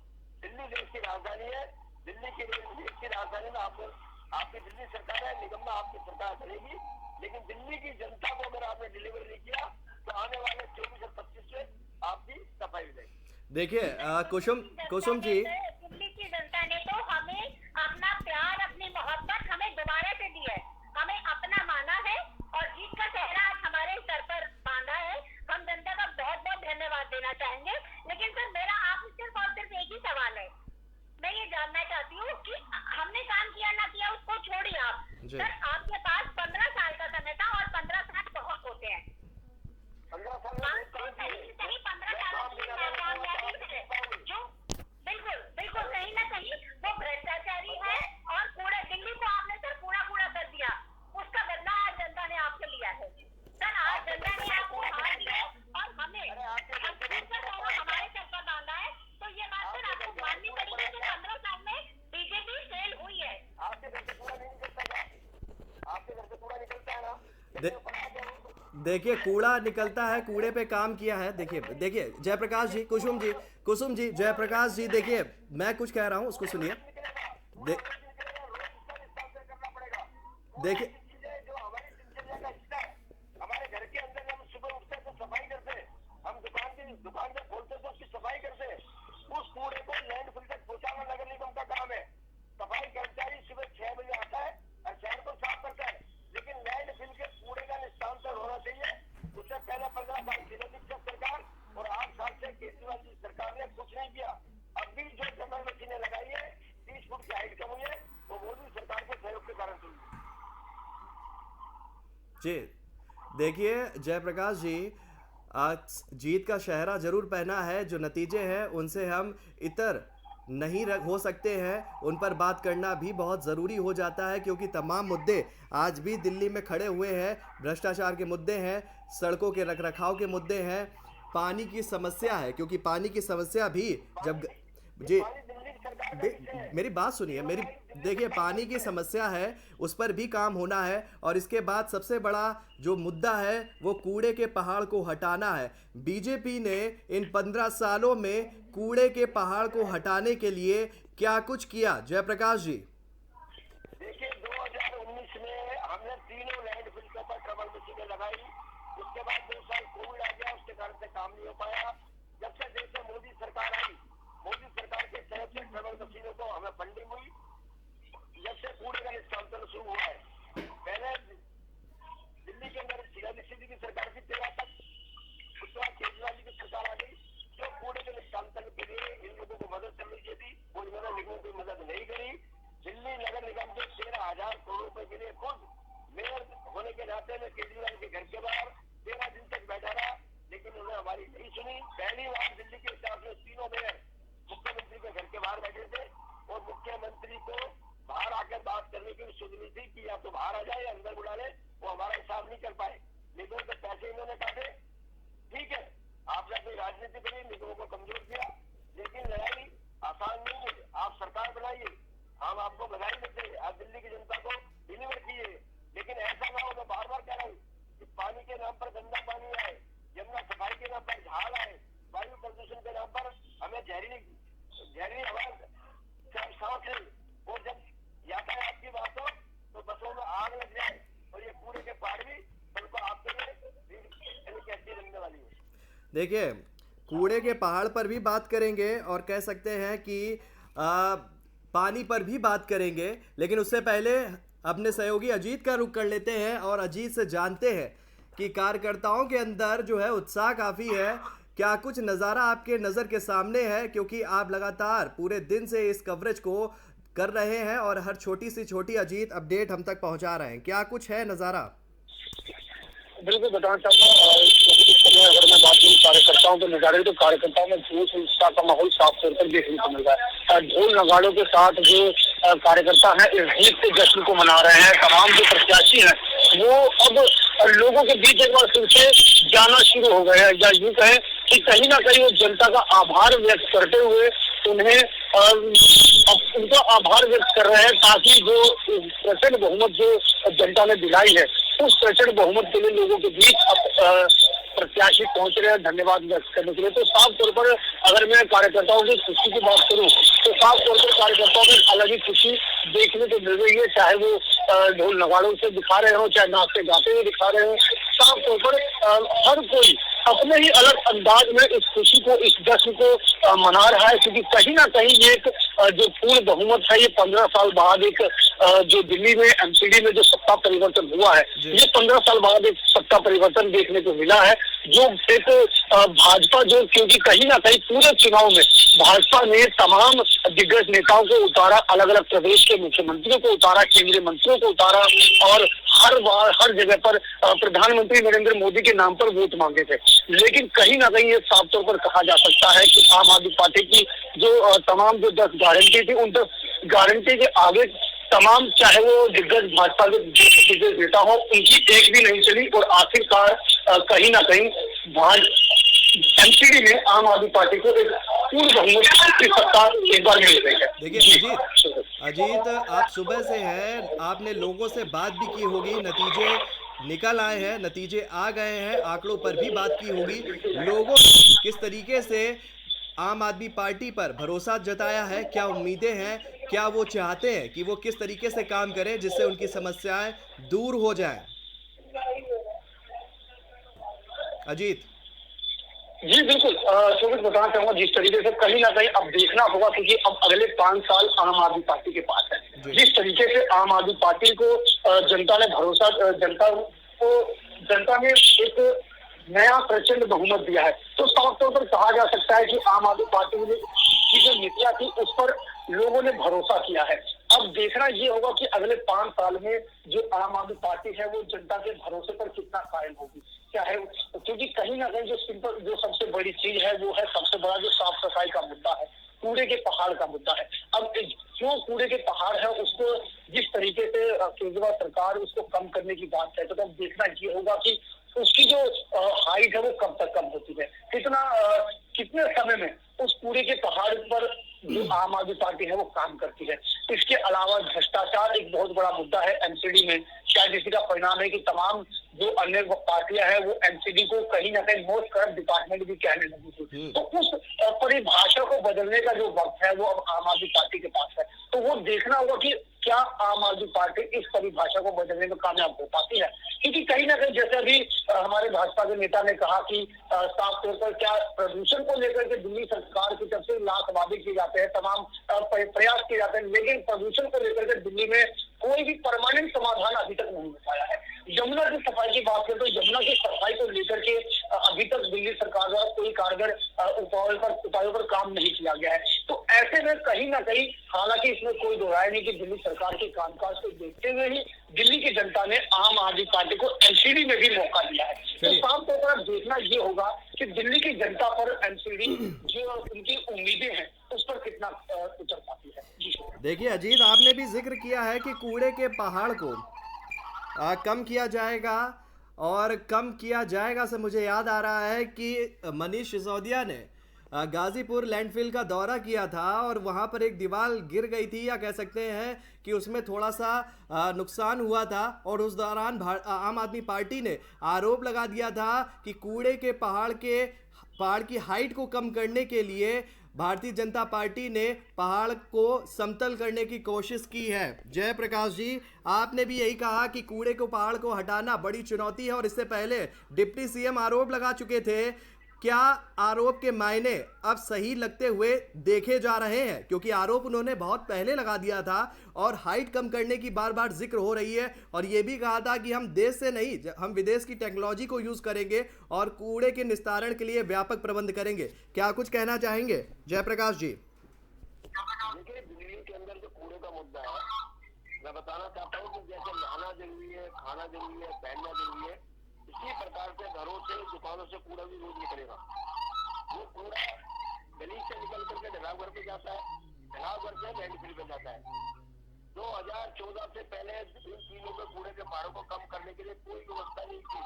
दिल्ली देश की राजधानी है, दिल्ली की देश की राजधानी में आपकी दिल्ली सरकार है, निगम में आपकी सरकार करेगी, लेकिन दिल्ली की जनता को अगर आपने डिलीवर नहीं किया तो आने वाले 24 और 25 में आपकी सफाई हो जाएगी। देखिए कुसुम जी, दिल्ली की जनता ने तो हमें अपना प्यार, अपनी मोहब्बत हमें दोबारा से दी है, हमें अपना माना है और जीत का चेहरा आज हमारे सर पर बांधा है। हम जनता का बहुत बहुत धन्यवाद देना चाहेंगे। लेकिन सर, मेरा आपसे सिर्फ और सिर्फ एक ही सवाल है। मैं ये जानना चाहती हूँ कि हमने काम किया ना किया उसको छोड़िए आप। सर, आपके पास 15 साल का समय था और 15 साल बहुत होते हैं। 15 साल में सही 15 सालों की कामयाबी है जो दे, देखिए कूड़ा निकलता है, कूड़े पे काम किया है। देखिए देखिए जयप्रकाश जी, कुसुम जी, जयप्रकाश जी, देखिए मैं कुछ कह रहा हूँ उसको सुनिए। दे, देखिए जो हमारी दिनचर्या का हिस्सा है, हमारे घर के अंदर हम सुबह उठते हैं तो सफाई करते हैं, हम दुकान में खोलते हैं तो उसकी सफाई करते हैं। उस कूड़े को लैंडफिल तक पहुंचाना नगर निगम का काम है। सफाई कर्मचारी सुबह 6 बजे आता है और शहर को साफ करता है, लेकिन लैंडफिल के कूड़े का निस्तारण होना चाहिए। उससे पहले 15 साल जिला सरकार और 8 साल से केजरीवाल जी सरकार ने कुछ नहीं किया। अभी जो जमा मशीनें लगाई है, 30 फुट की हाइट कम हुई है, वो मोदी सरकार के सहयोग के कारण हुई है। जी देखिए जयप्रकाश जी, आज जीत का शहरा जरूर पहना है। जो नतीजे हैं उनसे हम इतर नहीं हो सकते हैं, उन पर बात करना भी बहुत ज़रूरी हो जाता है, क्योंकि तमाम मुद्दे आज भी दिल्ली में खड़े हुए हैं। भ्रष्टाचार के मुद्दे हैं, सड़कों के रखरखाव के मुद्दे हैं, पानी की समस्या है, क्योंकि पानी की समस्या भी जब जी मेरी बात सुनिए, मेरी देखिए पानी की समस्या है, उस पर भी काम होना है। और इसके बाद सबसे बड़ा जो मुद्दा है वो कूड़े के पहाड़ को हटाना है। बीजेपी ने इन 15 सालों में कूड़े के पहाड़ को हटाने के लिए क्या कुछ किया, जयप्रकाश जी? देखिए 2019 में हमने तीनों लैंडफिल के ऊपर ट्रबल मशीनें लगाई। उसके बाद 2 साल कोविड आ गया, उसके कारण से काम नहीं हो पाया। जब से देश में मोदी सरकार आई, मोदी सरकार के सहयोग से ट्रबल मशीनों को हमें फंडिंग हुई। जब से कूड़े का निस्तारण शुरू हुआ है, पहले दिल्ली के अंदर सीधी की सरकार थी 13 तक, उसके बाद केजरीवाल जी की सरकार आ गई। जो कूड़े के निस्तारण के लिए इन लोगों को मदद करनी चाहिए थी, वो इन्होंने निगम की मदद नहीं करी। दिल्ली नगर निगम के 13,000 करोड़ रुपए के लिए खुद मेयर होने के नाते में केजरीवाल के घर के बाहर 13 दिन तक बैठा रहा, लेकिन उन्होंने हमारी नहीं सुनी। पहली बार दिल्ली के इतिहास में तीनों मेयर मुख्यमंत्री के घर के बाहर बैठे थे और मुख्यमंत्री को बाहर आकर बात करने की सुधनी थी कि या तो बाहर आ जाए या अंदर बुला ले। वो हमारा हिसाब नहीं कर पाए, निगमों के पैसे इन्होंने काटे। ठीक है, आपने अपनी राजनीति करी, निगमों को कमजोर किया, लेकिन लड़ाई आसान नहीं है। आप सरकार बनाइए, हम आपको बधाई देते हैं, आप दिल्ली की जनता को डिलीवर कीजिए, लेकिन ऐसा ना हो। मैं बार बार कह रहा हूँ कि पानी के नाम पर गंदा पानी आए, यमुना सफाई के नाम पर झाड़ आए, वायु प्रदूषण के नाम पर हमें जहरीली हवा सांस ले, और जब यातायात की बात हो तो बसों में आग लग जाए, और ये कूड़े के पहाड़ भी उनको आपके लिए कैसी बनने वाली है। देखिए कूड़े के पहाड़ पर भी बात करेंगे और कह सकते हैं कि पानी पर भी बात करेंगे, लेकिन उससे पहले अपने सहयोगी अजीत का रुख कर लेते हैं और अजीत से जानते हैं कि कार्यकर्ताओं के अंदर जो है उत्साह काफ़ी है। क्या कुछ नज़ारा आपके नज़र के सामने है, क्योंकि आप लगातार पूरे दिन से इस कवरेज को कर रहे हैं और हर छोटी से छोटी अजीत अपडेट हम तक पहुंचा रहे हैं, क्या कुछ है नज़ारा? बिल्कुल बताना चाहता हूँ। अगर मैं बात करूँ कार्यकर्ताओं के नज़ारे, तो कार्यकर्ताओं में जोश उत्साह का माहौल साफ तौर पर देखने को मिल रहा है। ढोल नगाड़ों के साथ जो कार्यकर्ता हैं इस जीत के जश्न को मना रहे हैं। तमाम जो प्रत्याशी हैं वो अब लोगों के बीच एक बार फिर से जाना शुरू हो गए हैं, या यूँ कहें कि कहीं ना कहीं वो जनता का आभार व्यक्त करते हुए उन्हें उनका आभार व्यक्त कर रहे हैं, ताकि जो प्रचंड बहुमत जो जनता ने दिलाई है उस प्रचंड बहुमत के लिए लोगों के बीच प्रत्याशी पहुंच रहे हैं धन्यवाद व्यक्त करने के लिए। तो साफ तौर पर अगर मैं कार्यकर्ताओं की खुशी की बात करूं तो साफ तौर पर कार्यकर्ताओं में अलग ही खुशी देखने को मिल रही है, चाहे वो ढोल नगाड़ों से दिखा रहे हो, चाहे नाचते गाते हुए दिखा रहे हो। साफ तौर पर हर कोई अपने ही अलग अंदाज में इस खुशी को, इस जश्न को मना रहा है, क्योंकि कहीं ना कहीं ये एक जो पूर्ण बहुमत है, ये 15 साल बाद एक जो दिल्ली में एमसीडी में जो सत्ता परिवर्तन हुआ है, ये 15 साल बाद एक सत्ता परिवर्तन देखने को मिला है। जो एक भाजपा जो, क्योंकि कहीं ना कहीं पूरे चुनाव में भाजपा ने तमाम दिग्गज नेताओं को उतारा, अलग अलग प्रदेश के मुख्यमंत्रियों को उतारा, केंद्रीय मंत्रियों को उतारा, और हर बार हर जगह पर प्रधानमंत्री नरेंद्र मोदी के नाम पर वोट मांगे थे। लेकिन कहीं ना कहीं ये साफ तौर पर कहा जा सकता है कि आम आदमी पार्टी की जो तमाम जो 10 गारंटी थी, उन 10 गारंटी के आगे तमाम, चाहे वो दिग्गज भाजपा के दिग्गज नेता हो, उनकी एक भी नहीं चली, और आखिरकार कहीं ना कहीं एमसीडी में आम आदमी पार्टी को एक पूर्ण बहुमत की सत्ता एक बार मिल गई है। देखिए अजीत, आप सुबह से हैं, आपने लोगों से बात भी की होगी, नतीजे निकल आए हैं, नतीजे आ गए हैं, आंकड़ों पर भी बात की होगी। लोगों किस तरीके से आम आदमी पार्टी पर भरोसा जताया है, क्या उम्मीदें हैं, क्या वो चाहते हैं कि वो किस तरीके से काम करें जिससे उनकी समस्याएं दूर हो जाएं। अजीत। जी बिल्कुल, शोभित बताना चाहूंगा जिस तरीके से कहीं ना कहीं अब देखना होगा, क्योंकि अब अगले 5 साल आम आदमी पार्टी के पास है। जी। जिस तरीके से आम आदमी पार्टी को जनता ने भरोसा, जनता ने एक नया प्रचंड बहुमत दिया है, तो साफ तौर पर कहा जा सकता है कि आम आदमी पार्टी की जो नीतियां थी उस पर लोगों ने भरोसा किया है। अब देखना ये होगा कि अगले 5 साल में जो आम आदमी पार्टी है वो जनता के भरोसे पर कितना कायम होगी, क्या है, क्योंकि कहीं ना कहीं जो सबसे बड़ी चीज है वो है सबसे बड़ा जो साफ सफाई का मुद्दा है, कूड़े के पहाड़ का मुद्दा है। अब जो कूड़े के पहाड़ है उसको जिस तरीके से केजरीवाल सरकार उसको कम करने की बात है, तो अब देखना ये होगा कि उसकी जो हाइट है वो कब तक कम होती है, कितने समय में उस कूड़े के पहाड़ पर जो आम आदमी पार्टी है वो काम करती है। इसके अलावा भ्रष्टाचार एक बहुत बड़ा मुद्दा है एमसीडी में। शायद इसी का परिणाम है कि तमाम जो अन्य पार्टियां हैं वो एमसीडी को कहीं ना कहीं मोस्ट करप्ट डिपार्टमेंट भी कहने लगी थी। तो उस परिभाषा को बदलने का जो वक्त है वो अब आम आदमी पार्टी के पास है, तो वो देखना होगा कि क्या आम आदमी पार्टी इस परिभाषा को बदलने में कामयाब हो पाती है। क्योंकि कहीं ना कहीं जैसे अभी हमारे भाजपा के नेता ने कहा कि साफ तौर पर क्या प्रदूषण को लेकर के दिल्ली सरकार की तरफ से लाख वादे किए जाते हैं, तमाम प्रयास किए जाते हैं, लेकिन प्रदूषण को लेकर के दिल्ली में कोई भी परमानेंट समाधान अभी तक नहीं हो पाया है। यमुना की सफाई की बात करें तो यमुना की सफाई को लेकर के अभी तक दिल्ली सरकार द्वारा कोई कारगर उपायों पर काम नहीं किया गया है। तो ऐसे में कहीं ना कहीं, हालांकि इसमें कोई दो राय नहीं कि दिल्ली सरकार के कामकाज को देखते हुए ही दिल्ली की जनता ने आम आदमी पार्टी को एमसीडी में भी मौका दिया है। तो साफ तौर पर देखना ये होगा कि दिल्ली की जनता पर एमसीडी जो उनकी उम्मीदें हैं उस पर कितना उतर पाती है। जी देखिए अजीत, आपने भी जिक्र किया है कि कूड़े के पहाड़ को कम किया जाएगा, और कम किया जाएगा से मुझे याद आ रहा है कि मनीष सिसोदिया ने गाजीपुर लैंडफिल का दौरा किया था और वहां पर एक दीवार गिर गई थी, या कह सकते हैं कि उसमें थोड़ा सा नुकसान हुआ था, और उस दौरान आम आदमी पार्टी ने आरोप लगा दिया था कि कूड़े के पहाड़ की हाइट को कम करने के लिए भारतीय जनता पार्टी ने पहाड़ को समतल करने की कोशिश की है। जयप्रकाश जी, आपने भी यही कहा कि कूड़े को पहाड़ को हटाना बड़ी चुनौती है, और इससे पहले डिप्टी सीएम आरोप लगा चुके थे। क्या आरोप के मायने अब सही लगते हुए देखे जा रहे हैं? क्योंकि आरोप उन्होंने बहुत पहले लगा दिया था और हाइट कम करने की बार बार जिक्र हो रही है, और ये भी कहा था कि हम देश से नहीं, हम विदेश की टेक्नोलॉजी को यूज करेंगे और कूड़े के निस्तारण के लिए व्यापक प्रबंध करेंगे। क्या कुछ कहना चाहेंगे जयप्रकाश जी? देखिए, दिल्ली के अंदर जो कूड़े का मुद्दा है, मैं बताना चाहता हूँ कि जैसे नहाना जरूरी है, खाना जरूरी है, पहनना जरूरी है, इसी प्रकार से घरों से, दुकानों से कूड़ा भी रोज निकलेगा। वो कूड़ा गली से निकल करके ढलाव घर पे जाता है, ढलाव घर से लैंडफिल पे जाता है। 2014 से पहले इन चीजों के कूड़े के पहाड़ों को कम करने के लिए कोई व्यवस्था नहीं थी।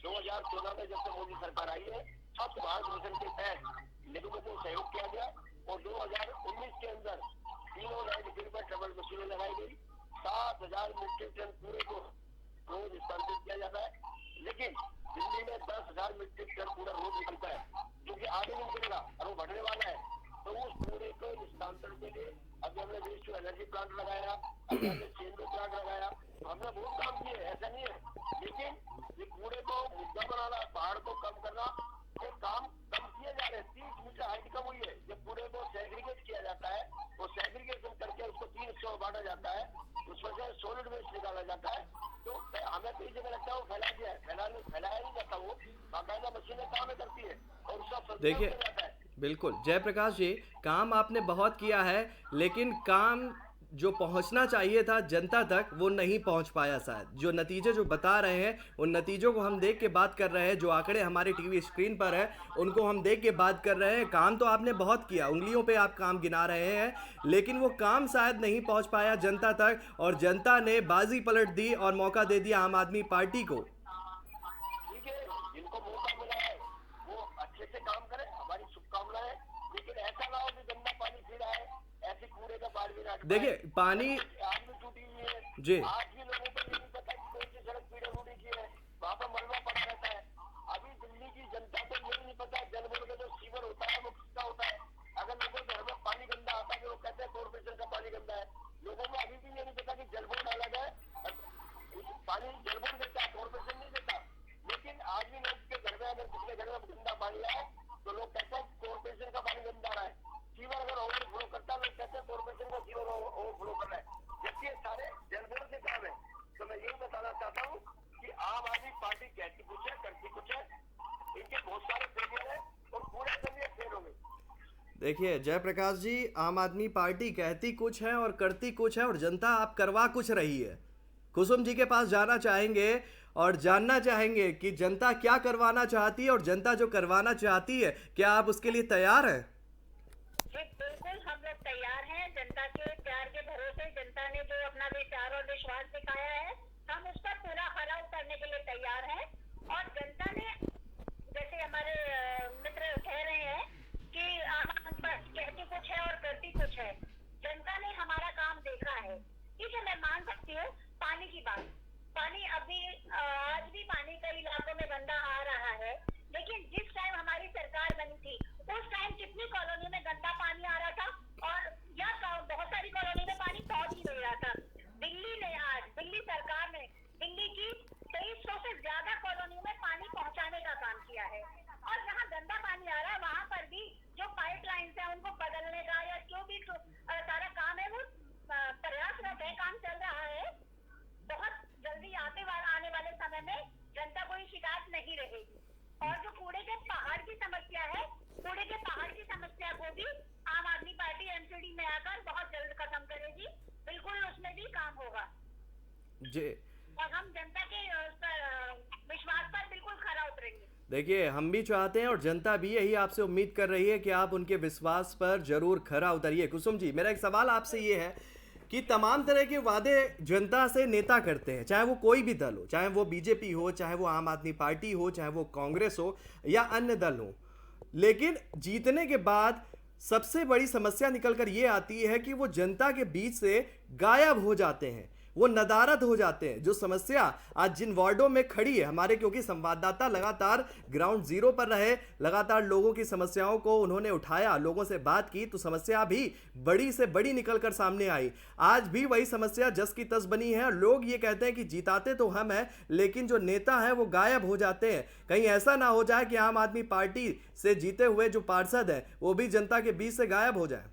2014 में जब से मोदी सरकार आई है, स्वच्छ भारत मिशन के तहत निगमों को सहयोग किया गया, और 2019 के अंदर तीनों लैंडफिल पर डबल मशीनें लगाई गई। 7,000 मीट्रिक टन कूड़े को रोज स्थानांतरित किया जाता है, लेकिन दिल्ली में 10,000 मीट्रिक टन कूड़ा रोज निकलता है, जो कि आगे नहीं निकलेगा और वो बढ़ने वाला है। तो उस कूड़े को स्थानांतरण के लिए अभी हमने वेस्ट टू एनर्जी प्लांट लगाया, अभी हमने चेंबर प्लांट लगाया, तो हमने बहुत काम किए, ऐसा नहीं है। लेकिन ये कूड़े को मुद्दा बनाना, पहाड़ को कम करना, ये काम कम किए जा रहे हैं। 30 मीटर हाइट कम हुई है। जब कूड़े को सेग्रीगेट किया जाता है, वो सेग्रीगेशन करके उसको 3 हिस्सों में बांटा जाता है, उसमें से सॉलिड वेस्ट निकाला जाता है। तो हमें कई जगह लगता है वो फैला दिया है, फैलाया नहीं जाता, वो बाकायदा मशीनें काम करती है और उसका देखिए, बिल्कुल जयप्रकाश जी, काम आपने बहुत किया है, लेकिन काम जो पहुंचना चाहिए था जनता तक वो नहीं पहुंच पाया। शायद जो नतीजे जो बता रहे हैं उन नतीजों को हम देख के बात कर रहे हैं, जो आंकड़े हमारे टीवी स्क्रीन पर है उनको हम देख के बात कर रहे हैं। काम तो आपने बहुत किया, उंगलियों पे आप काम गिना रहे हैं, लेकिन वो काम शायद नहीं पहुंच पाया जनता तक, और जनता ने बाजी पलट दी और मौका दे दिया आम आदमी पार्टी को। जिनको मौका मिला है वो अच्छे से काम करें, हमारी शुभकामनाएं। लेकिन ऐसा ना हो कि गंदा पानी पी रहा है, ऐसे कूड़े का बाढ़ भी ना। देखिए, पानी आज भी टूटी हुई है जी, आज भी लोगों को नहीं पता कि कौन सी देखिए जयप्रकाश जी, आम आदमी पार्टी कहती कुछ है और करती कुछ है, और जनता आप करवा कुछ रही है। कुसुम जी के पास जाना चाहेंगे और जानना चाहेंगे कि जनता क्या करवाना चाहती है, और जनता जो करवाना चाहती है क्या आप उसके लिए तैयार हैं? जी बिल्कुल, हम लोग तैयार हैं। जनता के प्यार के भरोसे जनता ने जो अपना विचार और विश्वास दिखाया है, हम उस पर पूरा खरा उतरने के लिए तैयार हैं। और जनता ने, जैसे हमारे मित्र कह रहे हैं कि आम आदमी पार्टी कहती कुछ है और करती कुछ है, जनता ने हमारा काम देखा है। ठीक है, मैं मान सकती हूँ पानी की बात। पानी अभी आज भी पानी कई इलाकों में गंदा आ रहा है, लेकिन जिस टाइम हमारी सरकार बनी थी उस टाइम कितनी कॉलोनी में गंदा पानी आ रहा था, और या बहुत सारी कॉलोनी में पानी पहुंच ही नहीं रहा था। दिल्ली सरकार ने दिल्ली की 2300 से ज्यादा कॉलोनी में पानी पहुंचाने का काम किया है। और जहाँ गंदा पानी आ रहा है वहां पर भी जो पाइपलाइन है उनको बदलने का या जो भी सारा काम है वो प्रयासरत है, काम चल रहा है। बहुत जल्दी आने वाले समय में जनता कोई शिकायत नहीं रहेगी। और जो कूड़े के पहाड़ की समस्या है, कूड़े के पहाड़ की समस्या को भी आम आदमी पार्टी एमसीडी में आकर बहुत जल्द खत्म करेगी। बिल्कुल उसमें भी काम होगा जी और हम जनता के विश्वास पर बिल्कुल खरा उतरेंगे। देखिए, हम भी चाहते हैं और जनता भी यही आपसे उम्मीद कर रही है कि आप उनके विश्वास पर जरूर खरा उतरिए। कुसुम जी, मेरा एक सवाल आपसे ये है कि तमाम तरह के वादे जनता से नेता करते हैं, चाहे वो कोई भी दल हो, चाहे वो बीजेपी हो, चाहे वो आम आदमी पार्टी हो, चाहे वो कांग्रेस हो या अन्य दल हो, लेकिन जीतने के बाद सबसे बड़ी समस्या निकलकर ये आती है कि वो जनता के बीच से गायब हो जाते हैं, वो नदारद हो जाते हैं। जो समस्या आज जिन वार्डों में खड़ी है हमारे, क्योंकि संवाददाता लगातार ग्राउंड जीरो पर रहे, लगातार लोगों की समस्याओं को उन्होंने उठाया, लोगों से बात की, तो समस्या भी बड़ी से बड़ी निकलकर सामने आई। आज भी वही समस्या जस की तस बनी है, और लोग ये कहते हैं कि जिताते तो हम हैं, लेकिन जो नेता हैं वो गायब हो जाते हैं। कहीं ऐसा ना हो जाए कि आम आदमी पार्टी से जीते हुए जो पार्षद हैं वो भी जनता के बीच से गायब हो जाए।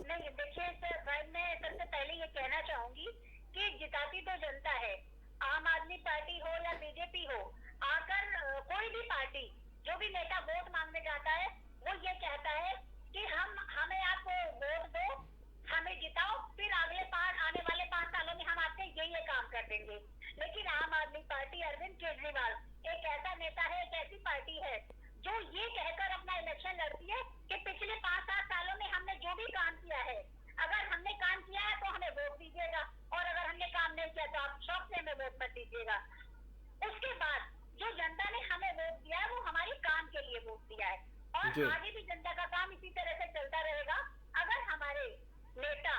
नहीं, देखिए सर, मैं सबसे पहले ये कहना चाहूंगी कि जिताती तो जनता है। आम आदमी पार्टी हो या बीजेपी हो, आकर कोई भी पार्टी, जो भी नेता वोट मांगने जाता है वो ये कहता है कि हमें आप वोट दो, हमें जिताओ, फिर आने वाले 5 सालों में हम आपके ये काम कर देंगे। लेकिन आम आदमी पार्टी, अरविंद केजरीवाल एक ऐसा नेता है, एक ऐसी पार्टी है जो ये कहकर अपना इलेक्शन लड़ती है कि पिछले 5-7 सालों में हमने जो भी काम किया है, अगर हमने काम किया है तो हमें वोट दीजिएगा, और अगर हमने काम नहीं किया तो आप शौक से हमें वोट मत दीजिएगा। उसके बाद जो जनता ने हमें वोट दिया है वो हमारे काम के लिए वोट दिया है, और आगे भी जनता का काम इसी तरह से चलता रहेगा। अगर हमारे नेता,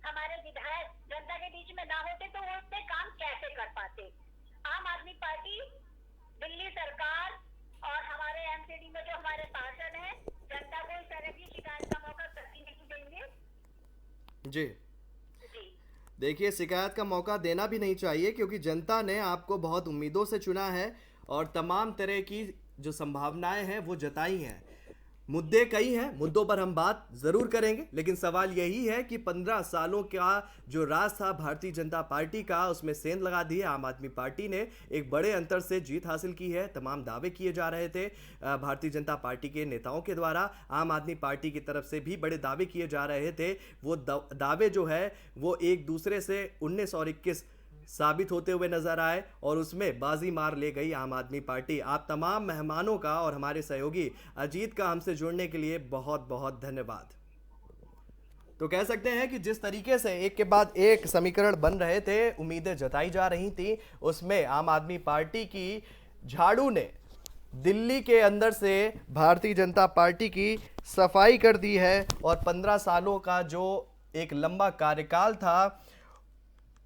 हमारे विधायक जनता के बीच में ना होते तो वो अपने काम कैसे कर पाते। आम आदमी पार्टी, दिल्ली सरकार और हमारे एमसीडी में जो हमारे पार्षद हैं, जनता को इस तरह की शिकायत का मौका कभी नहीं देंगे। जी देखिए, शिकायत का मौका देना भी नहीं चाहिए, क्योंकि जनता ने आपको बहुत उम्मीदों से चुना है और तमाम तरह की जो संभावनाएं हैं वो जताई हैं। मुद्दे कई हैं, मुद्दों पर हम बात जरूर करेंगे, लेकिन सवाल यही है कि 15 सालों का जो राज था भारतीय जनता पार्टी का, उसमें सेंध लगा दी है आम आदमी पार्टी ने। एक बड़े अंतर से जीत हासिल की है। तमाम दावे किए जा रहे थे भारतीय जनता पार्टी के नेताओं के द्वारा, आम आदमी पार्टी की तरफ से भी बड़े दावे किए जा रहे थे। वो दावे जो है वो एक दूसरे से 19 और 21 साबित होते हुए नजर आए, और उसमें बाजी मार ले गई आम आदमी पार्टी। आप तमाम मेहमानों का और हमारे सहयोगी अजीत का हमसे जुड़ने के लिए बहुत बहुत धन्यवाद। तो कह सकते हैं कि जिस तरीके से एक के बाद एक समीकरण बन रहे थे, उम्मीदें जताई जा रही थी, उसमें आम आदमी पार्टी की झाड़ू ने दिल्ली के अंदर से भारतीय जनता पार्टी की सफाई कर दी है, और 15 सालों का जो एक लंबा कार्यकाल था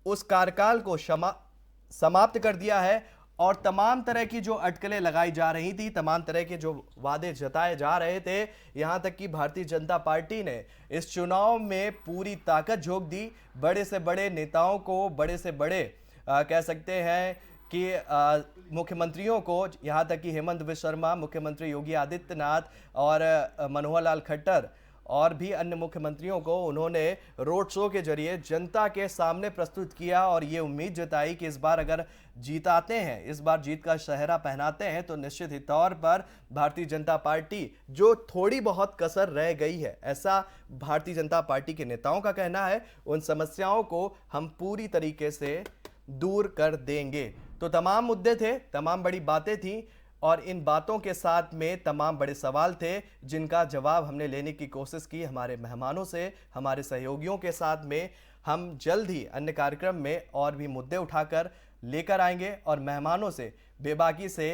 उस कार्यकाल को समाप्त कर दिया है। और तमाम तरह की जो अटकलें लगाई जा रही थी, तमाम तरह के जो वादे जताए जा रहे थे, यहां तक कि भारतीय जनता पार्टी ने इस चुनाव में पूरी ताकत झोंक दी। बड़े से बड़े नेताओं को, बड़े से बड़े कह सकते हैं कि मुख्यमंत्रियों को, यहाँ तक कि हेमंत बिश्व शर्मा, मुख्यमंत्री योगी आदित्यनाथ और मनोहर लाल खट्टर और भी अन्य मुख्यमंत्रियों को उन्होंने रोड शो के जरिए जनता के सामने प्रस्तुत किया और ये उम्मीद जताई कि इस बार अगर जीताते हैं, इस बार जीत का सेहरा पहनाते हैं तो निश्चित ही तौर पर भारतीय जनता पार्टी जो थोड़ी बहुत कसर रह गई है, ऐसा भारतीय जनता पार्टी के नेताओं का कहना है, उन समस्याओं को हम पूरी तरीके से दूर कर देंगे। तो तमाम मुद्दे थे, तमाम बड़ी बातें थीं और इन बातों के साथ में तमाम बड़े सवाल थे जिनका जवाब हमने लेने की कोशिश की हमारे मेहमानों से, हमारे सहयोगियों के साथ में। हम जल्द ही अन्य कार्यक्रम में और भी मुद्दे उठाकर लेकर आएंगे और मेहमानों से बेबाकी से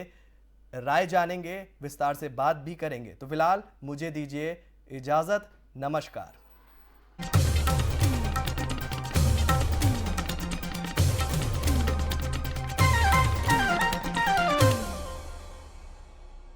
राय जानेंगे, विस्तार से बात भी करेंगे। तो फिलहाल मुझे दीजिए इजाज़त, नमस्कार।